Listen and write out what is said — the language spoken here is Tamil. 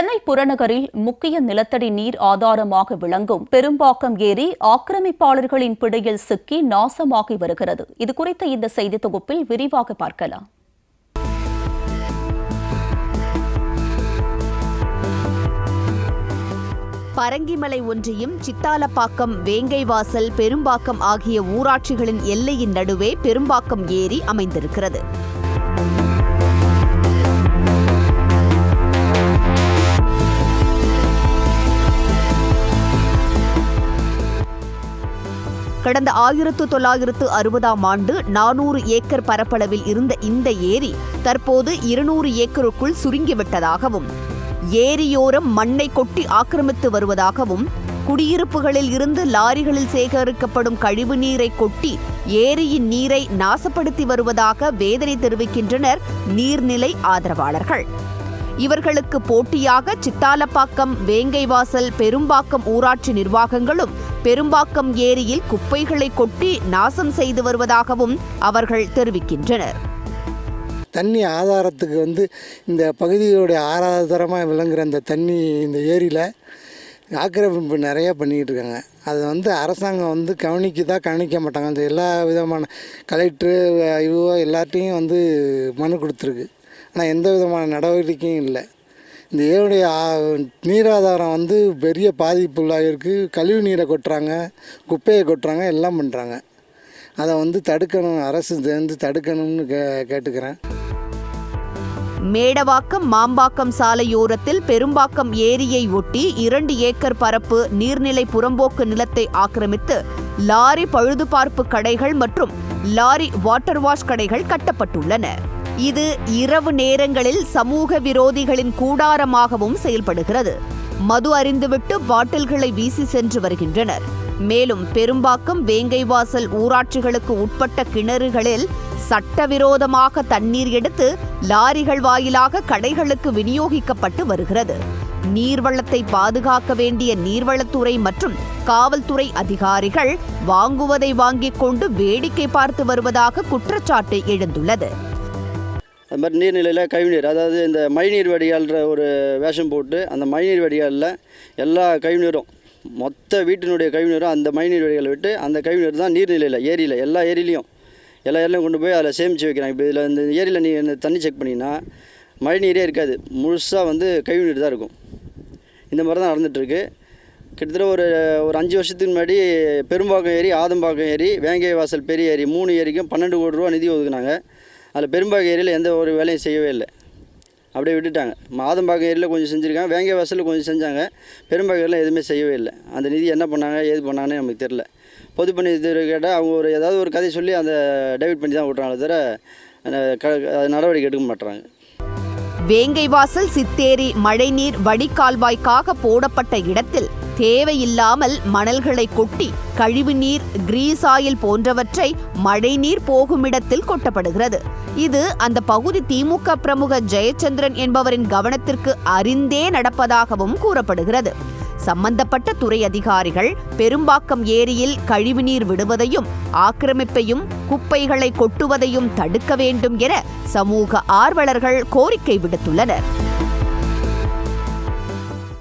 சென்னை புறநகரில் முக்கிய நிலத்தடி நீர் ஆதாரமாக விளங்கும் பெரும்பாக்கம் ஏரி ஆக்கிரமிப்பாளர்களின் பிடியில் சிக்கி நாசமாகி வருகிறது. இதுகுறித்த இந்த செய்தி தொகுப்பில் விரிவாக பார்க்கலாம். பரங்கிமலை ஒன்றியம், சித்தாலப்பாக்கம், வேங்கைவாசல், பெரும்பாக்கம் ஆகிய ஊராட்சிகளின் எல்லையின் நடுவே பெரும்பாக்கம் ஏரி அமைந்திருக்கிறது. கடந்த 1960ஆம் ஆண்டு 400 ஏக்கர் பரப்பளவில் இருந்த இந்த ஏரி தற்போது 200 ஏக்கருக்குள் சுருங்கிவிட்டதாகவும், ஏரியோரம் மண்ணை கொட்டி ஆக்கிரமித்து வருவதாகவும், குடியிருப்புகளில் இருந்து லாரிகளில் சேகரிக்கப்படும் கழிவு நீரை கொட்டி ஏரியின் நீரை நாசப்படுத்தி வருவதாக வேதனை தெரிவிக்கின்றனர் நீர்நிலை ஆதரவாளர்கள். இவர்களுக்கு போட்டியாக சித்தாலப்பாக்கம், வேங்கைவாசல், பெரும்பாக்கம் ஊராட்சி நிர்வாகங்களும் பெரும்பாக்கம் ஏரியில் குப்பைகளை கொட்டி நாசம் செய்து வருவதாகவும் அவர்கள் தெரிவிக்கின்றனர். தண்ணி ஆதாரத்துக்கு இந்த பகுதியோடைய ஆதாரமாக விளங்குகிற அந்த தண்ணி இந்த ஏரியில் ஆக்கிரமிப்பு நிறையா பண்ணிக்கிட்டு இருக்காங்க. அது அரசாங்கம் கவனிக்க மாட்டாங்க. அந்த எல்லா விதமான கலெக்டரு எல்லாத்தையும் மனு கொடுத்துருக்கு. ஆனால் எந்த விதமான நடவடிக்கையும் இல்லை. இந்த ஏரியுடைய நீராதாரம் பெரிய பாதிப்புள்ளாக இருக்குது. கழிவு நீரை கொட்டுறாங்க, குப்பையை கொட்டுறாங்க, எல்லாம் பண்ணுறாங்க. அதை தடுக்கணும், அரசு தடுக்கணும்னு கேட்டுக்கிறேன். மேடவாக்கம், மாம்பாக்கம் சாலையோரத்தில் பெரும்பாக்கம் ஏரியை ஒட்டி 2 ஏக்கர் பரப்பு நீர்நிலை புறம்போக்கு நிலத்தை ஆக்கிரமித்து லாரி பழுதுபார்ப்பு கடைகள் மற்றும் லாரி வாட்டர் வாஷ் கடைகள் கட்டப்பட்டுள்ளன. இது இரவு நேரங்களில் சமூக விரோதிகளின் கூடாரமாகவும் செயல்படுகிறது. மது அருந்துவிட்டு பாட்டில்களை வீசி சென்று வருகின்றனர். மேலும் பெரும்பாக்கம், வேங்கைவாசல் ஊராட்சிகளுக்கு உட்பட்ட கிணறுகளில் சட்டவிரோதமாக தண்ணீர் எடுத்து லாரிகள் வாயிலாக கடைகளுக்கு விநியோகிக்கப்பட்டு வருகிறது. நீர்வளத்தை பாதுகாக்க வேண்டிய நீர்வளத்துறை மற்றும் காவல்துறை அதிகாரிகள் வாங்குவதை வாங்கிக் கொண்டு வேடிக்கை பார்த்து வருவதாக குற்றச்சாட்டு எழுந்துள்ளது. அது மாதிரி நீர்நிலையில் கழிவுநீர், அதாவது இந்த மழைநீர் வடிகால்ற ஒரு வேஷம் போட்டு அந்த மழைநீர் வடிகாலில் எல்லா கழிவுநீரும், மொத்த வீட்டினுடைய கழிவுநீரும் அந்த மழைநீர் வடிகால் விட்டு அந்த கழிவுநீர் தான் நீர்நிலையில், ஏரியில், எல்லா ஏரியிலையும் கொண்டு போய் அதில் சேமித்து வைக்கிறாங்க. இப்போ இதில் இந்த ஏரியில் நீங்கள் தண்ணி செக் பண்ணிங்கன்னா மழைநீரே இருக்காது, முழுசாக கழிவுநீர் தான் இருக்கும். இந்த மாதிரி தான் நடந்துகிட்ருக்கு. கிட்டத்தட்ட ஒரு 5 வருஷத்துக்கு முன்னாடி பெரும்பாக்கம் ஏரி, ஆதம்பாக்கம் ஏரி, வேங்கைவாசல் பெரிய ஏரி 3 ஏரிக்கும் 12 கோடி ரூபா நிதி ஒதுக்குனாங்க. அதில் பெரும்பாக்கம் ஏரியில் எந்த ஒரு வேலையும் செய்யவே இல்லை, அப்படியே விட்டுட்டாங்க. ஆதம்பாக்கம் ஏரியில் கொஞ்சம் செஞ்சுருக்காங்க, வேங்கைவாசலில் கொஞ்சம் செஞ்சாங்க, பெரும்பாக்கம் ஏரியில் எதுவுமே செய்யவே இல்லை. அந்த நிதி என்ன பண்ணாங்க, ஏது பண்ணாங்கன்னு நமக்கு தெரில. பொது பண்ணி கேட்டால் அவங்க ஏதாவது ஒரு கதை சொல்லி அந்த டைவர்ட் பண்ணி தான் விட்றாங்களே தவிர நடவடிக்கை எடுக்க மாட்டுறாங்க. வேங்கைவாசல் சித்தேரி மழைநீர் வடிகால்வாய்க்காக போடப்பட்ட இடத்தில் தேவையில்லாமல் மணல்களை கொட்டி கழிவுநீர், கிரீஸ் ஆயில் போன்றவற்றை மழைநீர் போகுமிடத்தில் கொட்டப்படுகிறது. இது அந்த பகுதி திமுக பிரமுக ஜெயச்சந்திரன் என்பவரின் கவனத்திற்கு அறிந்தே நடப்பதாகவும் கூறப்படுகிறது. சம்பந்தப்பட்ட துறை அதிகாரிகள் பெரும்பாக்கம் ஏரியில் கழிவுநீர் விடுவதையும் ஆக்கிரமிப்பையும் குப்பைகளை கொட்டுவதையும் தடுக்க வேண்டும் என சமூக ஆர்வலர்கள் கோரிக்கை விடுத்துள்ளனர்.